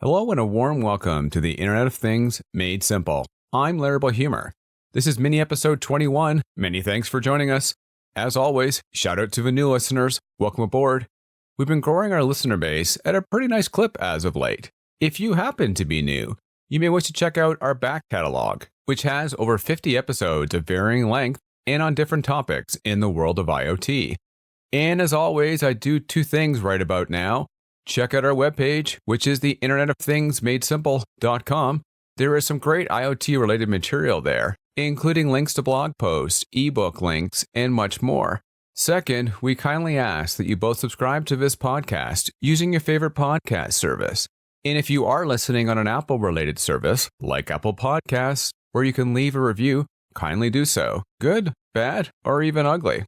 Hello and a warm welcome to the Internet of Things Made Simple. I'm Larry Humor. This is mini episode 21. Many thanks for joining us. As always, shout out to the new listeners. Welcome aboard. We've been growing our listener base at a pretty nice clip as of late. If you happen to be new, you may wish to check out our back catalog, which has over 50 episodes of varying length and on different topics in the world of IoT. And as always, I do two things right about now. Check out our webpage, which is the internetofThingsMadeSimple.com. There is some great IoT-related material there, including links to blog posts, ebook links, and much more. Second, we kindly ask that you both subscribe to this podcast using your favorite podcast service. And if you are listening on an Apple-related service, like Apple Podcasts, where you can leave a review, kindly do so. Good, bad, or even ugly.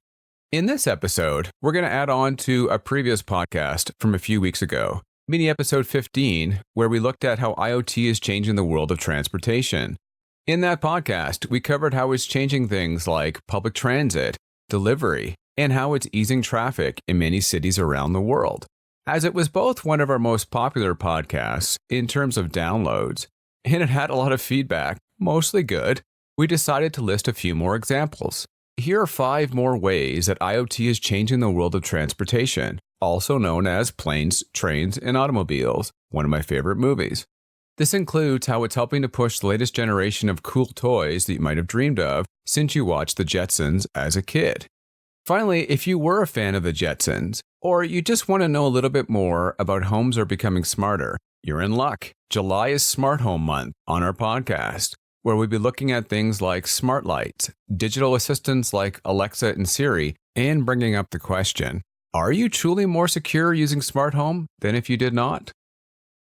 In this episode, we're going to add on to a previous podcast from a few weeks ago, mini episode 15, where we looked at how IoT is changing the world of transportation. In that podcast, we covered how it's changing things like public transit, delivery, and how it's easing traffic in many cities around the world. As it was both one of our most popular podcasts in terms of downloads, and it had a lot of feedback, mostly good, we decided to list a few more examples. Here are 5 more ways that IoT is changing the world of transportation, also known as planes, trains, and automobiles, one of my favorite movies. This includes how it's helping to push the latest generation of cool toys that you might have dreamed of since you watched The Jetsons as a kid. Finally, if you were a fan of The Jetsons, or you just want to know a little bit more about homes are becoming smarter, you're in luck. July is Smart Home Month on our podcast, where we'll be looking at things like smart lights, digital assistants like Alexa and Siri, and bringing up the question, are you truly more secure using smart home than if you did not?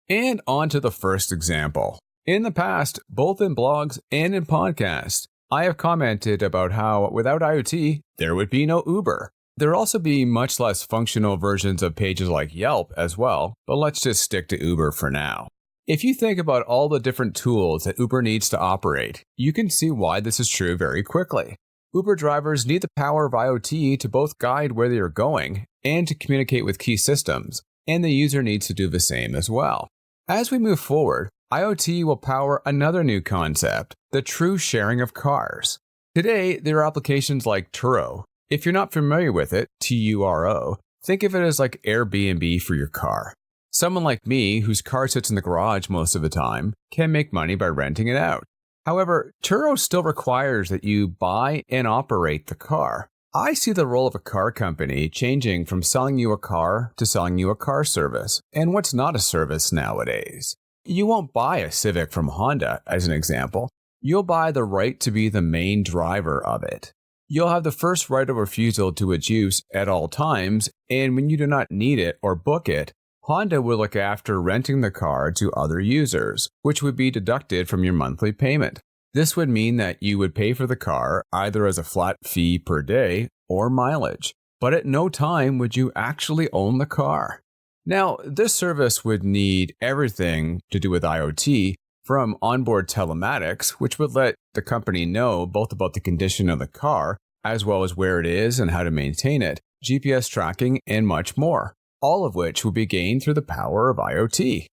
And on to the first example. In the past, both in blogs and in podcasts, I have commented about how without IoT, there would be no Uber. There would also be much less functional versions of pages like Yelp as well, but let's just stick to Uber for now. If you think about all the different tools that Uber needs to operate, you can see why this is true very quickly. Uber drivers need the power of IoT to both guide where they are going and to communicate with key systems, and the user needs to do the same as well. As we move forward, IoT will power another new concept, the true sharing of cars. Today, there are applications like Turo. If you're not familiar with it, Turo, think of it as like Airbnb for your car. Someone like me, whose car sits in the garage most of the time, can make money by renting it out. However, Turo still requires that you buy and operate the car. I see the role of a car company changing from selling you a car to selling you a car service, and what's not a service nowadays. You won't buy a Civic from Honda, as an example. You'll buy the right to be the main driver of it. You'll have the first right of refusal to its use at all times, and when you do not need it or book it, Honda will look after renting the car to other users, which would be deducted from your monthly payment. This would mean that you would pay for the car either as a flat fee per day or mileage, but at no time would you actually own the car. Now, this service would need everything to do with IoT, from onboard telematics, which would let the company know both about the condition of the car, as well as where it is and how to maintain it, GPS tracking, and much more, all of which will be gained through the power of IoT.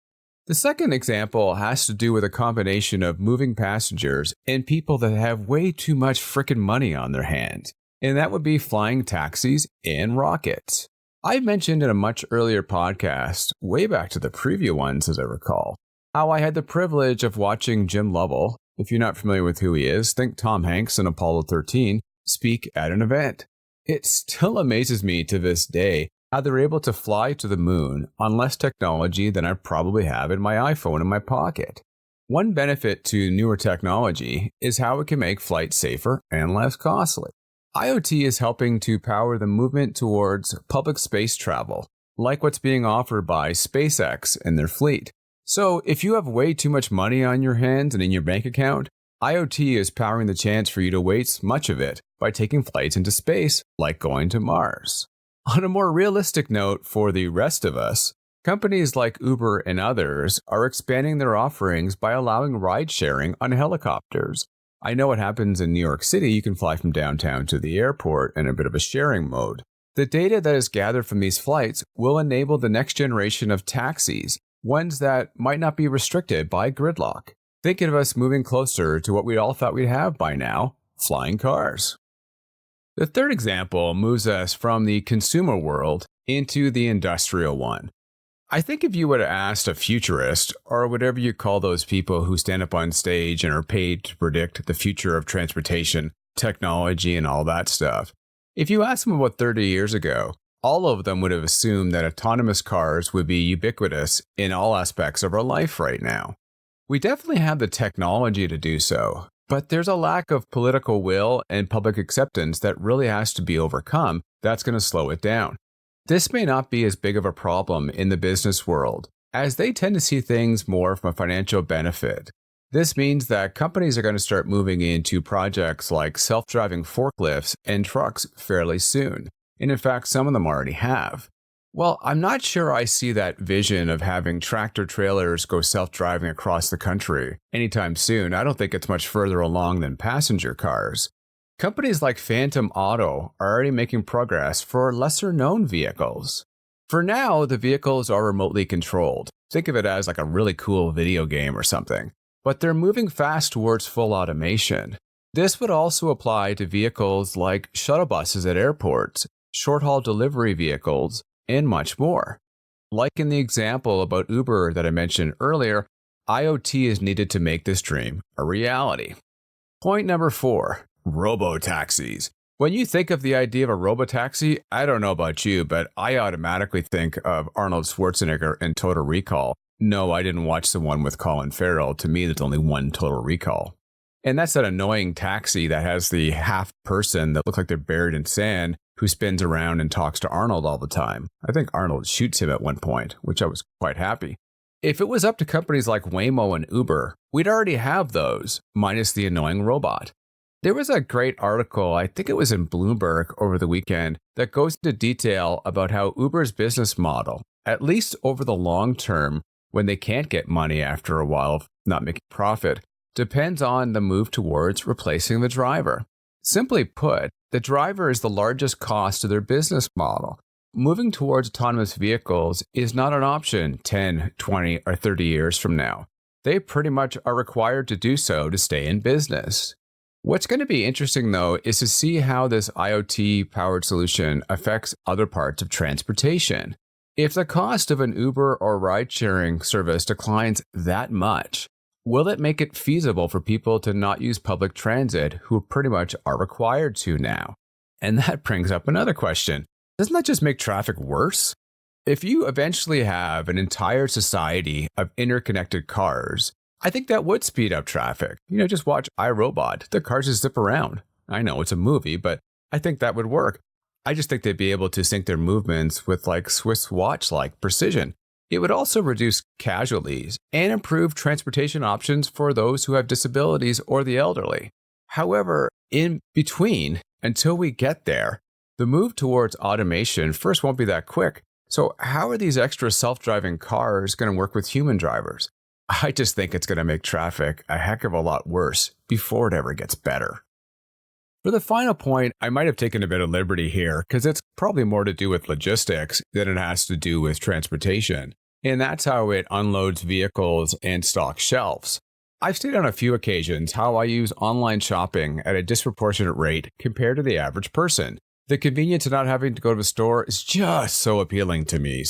The second example has to do with a combination of moving passengers and people that have way too much frickin' money on their hands, and that would be flying taxis and rockets. I mentioned in a much earlier podcast, way back to the preview ones as I recall, how I had the privilege of watching Jim Lovell, if you're not familiar with who he is, think Tom Hanks in Apollo 13, speak at an event. It still amazes me to this day how they're able to fly to the moon on less technology than I probably have in my iPhone in my pocket. One benefit to newer technology is how it can make flights safer and less costly. IoT is helping to power the movement towards public space travel, like what's being offered by SpaceX and their fleet. So if you have way too much money on your hands and in your bank account, IoT is powering the chance for you to waste much of it by taking flights into space, like going to Mars. On a more realistic note for the rest of us, companies like Uber and others are expanding their offerings by allowing ride-sharing on helicopters. I know what happens in New York City. You can fly from downtown to the airport in a bit of a sharing mode. The data that is gathered from these flights will enable the next generation of taxis ones that might not be restricted by gridlock. Think of us moving closer to what we all thought we'd have by now, flying cars. The third example moves us from the consumer world into the industrial one. I think if you would have asked a futurist, or whatever you call those people who stand up on stage and are paid to predict the future of transportation, technology, and all that stuff, if you asked them about 30 years ago, all of them would have assumed that autonomous cars would be ubiquitous in all aspects of our life right now. We definitely have the technology to do so, but there's a lack of political will and public acceptance that really has to be overcome that's going to slow it down. This may not be as big of a problem in the business world, as they tend to see things more from a financial benefit. This means that companies are going to start moving into projects like self-driving forklifts and trucks fairly soon, and in fact some of them already have. Well, I'm not sure I see that vision of having tractor trailers go self-driving across the country anytime soon. I don't think it's much further along than passenger cars. Companies like Phantom Auto are already making progress for lesser-known vehicles. For now, the vehicles are remotely controlled. Think of it as like a really cool video game or something. But they're moving fast towards full automation. This would also apply to vehicles like shuttle buses at airports, short-haul delivery vehicles, and much more. Like in the example about Uber that I mentioned earlier, IoT is needed to make this dream a reality. Point number 4. Robo-taxis. When you think of the idea of a robo-taxi, I don't know about you, but I automatically think of Arnold Schwarzenegger in Total Recall. No, I didn't watch the one with Colin Farrell. To me, there's only one Total Recall. And that's that annoying taxi that has the half person that looks like they're buried in sand who spins around and talks to Arnold all the time. I think Arnold shoots him at one point, which I was quite happy. If it was up to companies like Waymo and Uber, we'd already have those, minus the annoying robot. There was a great article, I think it was in Bloomberg over the weekend, that goes into detail about how Uber's business model, at least over the long term, when they can't get money after a while of not making profit, depends on the move towards replacing the driver. Simply put, the driver is the largest cost to their business model. Moving towards autonomous vehicles is not an option 10, 20, or 30 years from now. They pretty much are required to do so to stay in business. What's going to be interesting, though, is to see how this IoT-powered solution affects other parts of transportation. If the cost of an Uber or ride-sharing service declines that much, will it make it feasible for people to not use public transit who pretty much are required to now? And that brings up another question. Doesn't that just make traffic worse? If you eventually have an entire society of interconnected cars, I think that would speed up traffic. Just watch iRobot. The cars just zip around. I know it's a movie, but I think that would work. I just think they'd be able to sync their movements with like Swiss watch-like precision. It would also reduce casualties and improve transportation options for those who have disabilities or the elderly. However, in between, until we get there, the move towards automation first won't be that quick. So how are these extra self-driving cars going to work with human drivers? I just think it's going to make traffic a heck of a lot worse before it ever gets better. For the final point, I might have taken a bit of liberty here because it's probably more to do with logistics than it has to do with transportation. And that's how it unloads vehicles and stocks shelves. I've stated on a few occasions how I use online shopping at a disproportionate rate compared to the average person. The convenience of not having to go to a store is just so appealing to me.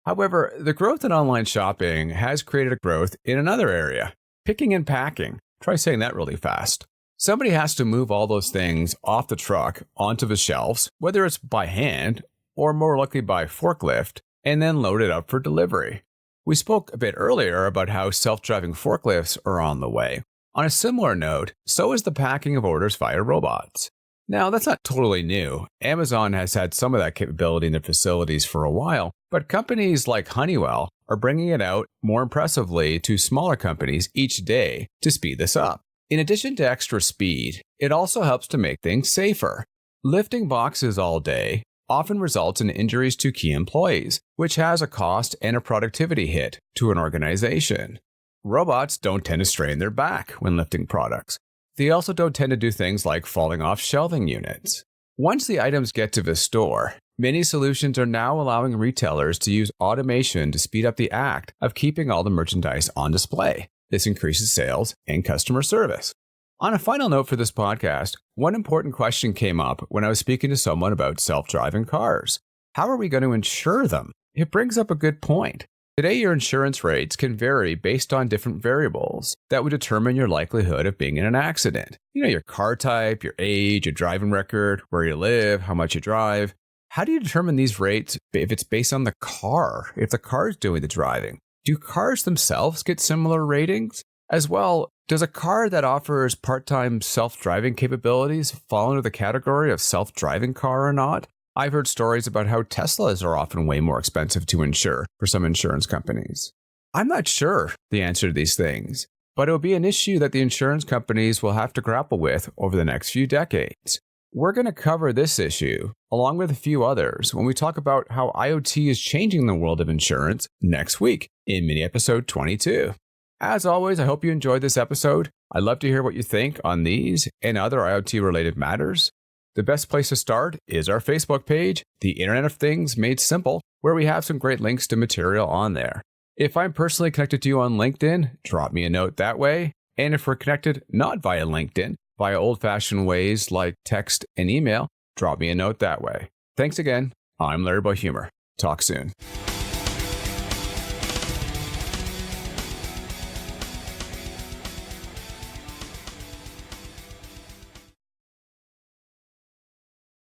However, the growth in online shopping has created a growth in another area, picking and packing. Try saying that really fast. Somebody has to move all those things off the truck onto the shelves, whether it's by hand or more likely by forklift, and then load it up for delivery. We spoke a bit earlier about how self-driving forklifts are on the way. On a similar note, so is the packing of orders via robots. Now, that's not totally new. Amazon has had some of that capability in their facilities for a while, but companies like Honeywell are bringing it out more impressively to smaller companies each day to speed this up. In addition to extra speed, it also helps to make things safer. Lifting boxes all day often results in injuries to key employees, which has a cost and a productivity hit to an organization. Robots don't tend to strain their back when lifting products. They also don't tend to do things like falling off shelving units. Once the items get to the store, Many solutions are now allowing retailers to use automation to speed up the act of keeping all the merchandise on display. This increases sales and customer service. On a final note for this podcast, one important question came up when I was speaking to someone about self-driving cars. How are we going to insure them? It brings up a good point. Today, your insurance rates can vary based on different variables that would determine your likelihood of being in an accident. Your car type, your age, your driving record, where you live, how much you drive. How do you determine these rates if it's based on the car, if the car is doing the driving? Do cars themselves get similar ratings? As well, does a car that offers part-time self-driving capabilities fall under the category of self-driving car or not? I've heard stories about how Teslas are often way more expensive to insure for some insurance companies. I'm not sure the answer to these things, but it will be an issue that the insurance companies will have to grapple with over the next few decades. We're going to cover this issue, along with a few others, when we talk about how IoT is changing the world of insurance next week in mini episode 22. As always, I hope you enjoyed this episode. I'd love to hear what you think on these and other IoT-related matters. The best place to start is our Facebook page, The Internet of Things Made Simple, where we have some great links to material on there. If I'm personally connected to you on LinkedIn, drop me a note that way. And if we're connected not via LinkedIn, via old-fashioned ways like text and email, drop me a note that way. Thanks again. I'm Larry Bohumor. Talk soon.